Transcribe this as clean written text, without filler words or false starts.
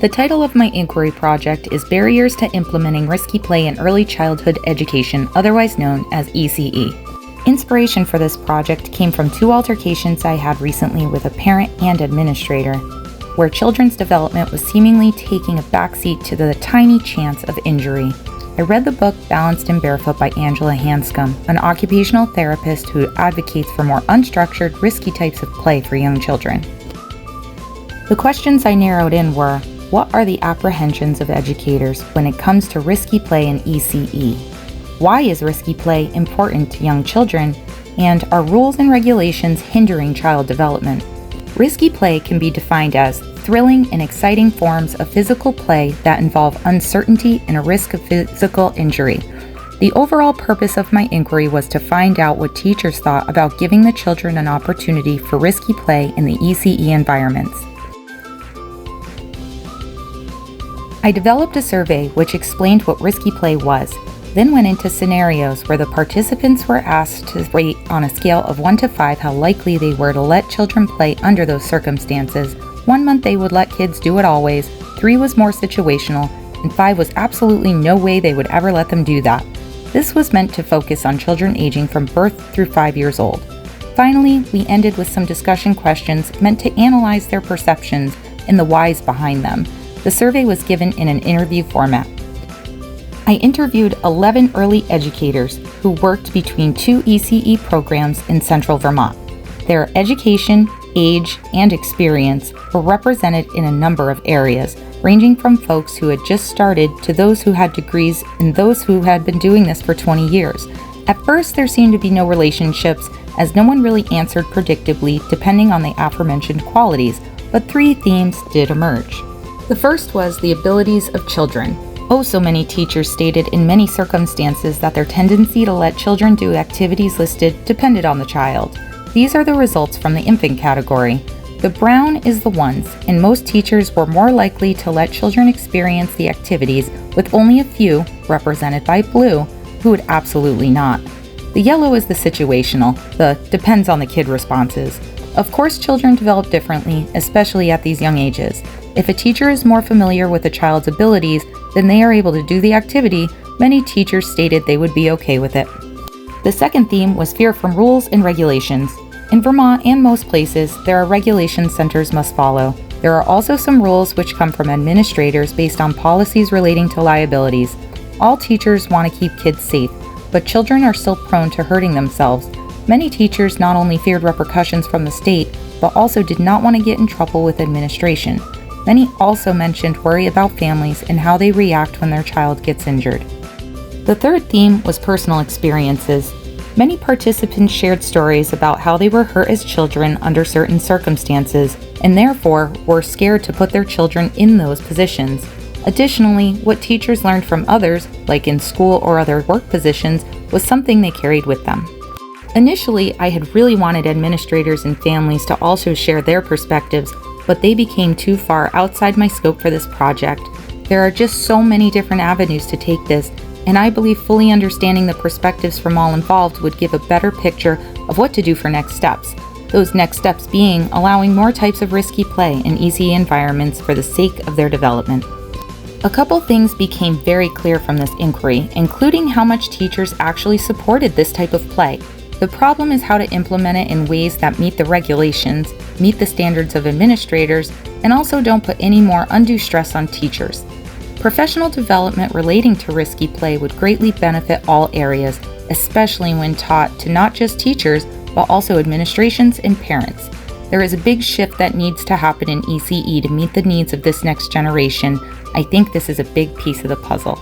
The title of my inquiry project is Barriers to Implementing Risky Play in Early Childhood Education, otherwise known as ECE. Inspiration for this project came from two altercations I had recently with a parent and administrator, where children's development was seemingly taking a backseat to the tiny chance of injury. I read the book Balanced and Barefoot by Angela Hanscom, an occupational therapist who advocates for more unstructured, risky types of play for young children. The questions I narrowed in were, what are the apprehensions of educators when it comes to risky play in ECE? Why is risky play important to young children? And are rules and regulations hindering child development? Risky play can be defined as thrilling and exciting forms of physical play that involve uncertainty and a risk of physical injury. The overall purpose of my inquiry was to find out what teachers thought about giving the children an opportunity for risky play in the ECE environments. I developed a survey which explained what risky play was, then went into scenarios where the participants were asked to rate on a scale of 1 to 5 how likely they were to let children play under those circumstances. 1 month they would let kids do it always, 3 was more situational, and 5 was absolutely no way they would ever let them do that. This was meant to focus on children aging from birth through 5 years old. Finally, we ended with some discussion questions meant to analyze their perceptions and the whys behind them. The survey was given in an interview format. I interviewed 11 early educators who worked between 2 ECE programs in central Vermont. Their education, age, and experience were represented in a number of areas, ranging from folks who had just started to those who had degrees and those who had been doing this for 20 years. At first, there seemed to be no relationships, as no one really answered predictably depending on the aforementioned qualities, but 3 themes did emerge. The first was the abilities of children. Oh, so many teachers stated in many circumstances that their tendency to let children do activities listed depended on the child. These are the results from the infant category. The brown is the ones, and most teachers were more likely to let children experience the activities, with only a few, represented by blue, who would absolutely not. The yellow is the situational, the depends on the kid responses. Of course, children develop differently, especially at these young ages. If a teacher is more familiar with a child's abilities, then they are able to do the activity. Many teachers stated they would be okay with it. The second theme was fear from rules and regulations. In Vermont and most places, there are regulations centers must follow. There are also some rules which come from administrators based on policies relating to liabilities. All teachers want to keep kids safe, but children are still prone to hurting themselves. Many teachers not only feared repercussions from the state, but also did not want to get in trouble with administration. Many also mentioned worry about families and how they react when their child gets injured. The third theme was personal experiences. Many participants shared stories about how they were hurt as children under certain circumstances, and therefore were scared to put their children in those positions. Additionally, what teachers learned from others, like in school or other work positions, was something they carried with them. Initially, I had really wanted administrators and families to also share their perspectives, but they became too far outside my scope for this project. There are just so many different avenues to take this, and I believe fully understanding the perspectives from all involved would give a better picture of what to do for next steps. Those next steps being allowing more types of risky play in ECE environments for the sake of their development. A couple things became very clear from this inquiry, including how much teachers actually supported this type of play. The problem is how to implement it in ways that meet the regulations, meet the standards of administrators, and also don't put any more undue stress on teachers. Professional development relating to risky play would greatly benefit all areas, especially when taught to not just teachers, but also administrations and parents. There is a big shift that needs to happen in ECE to meet the needs of this next generation. I think this is a big piece of the puzzle.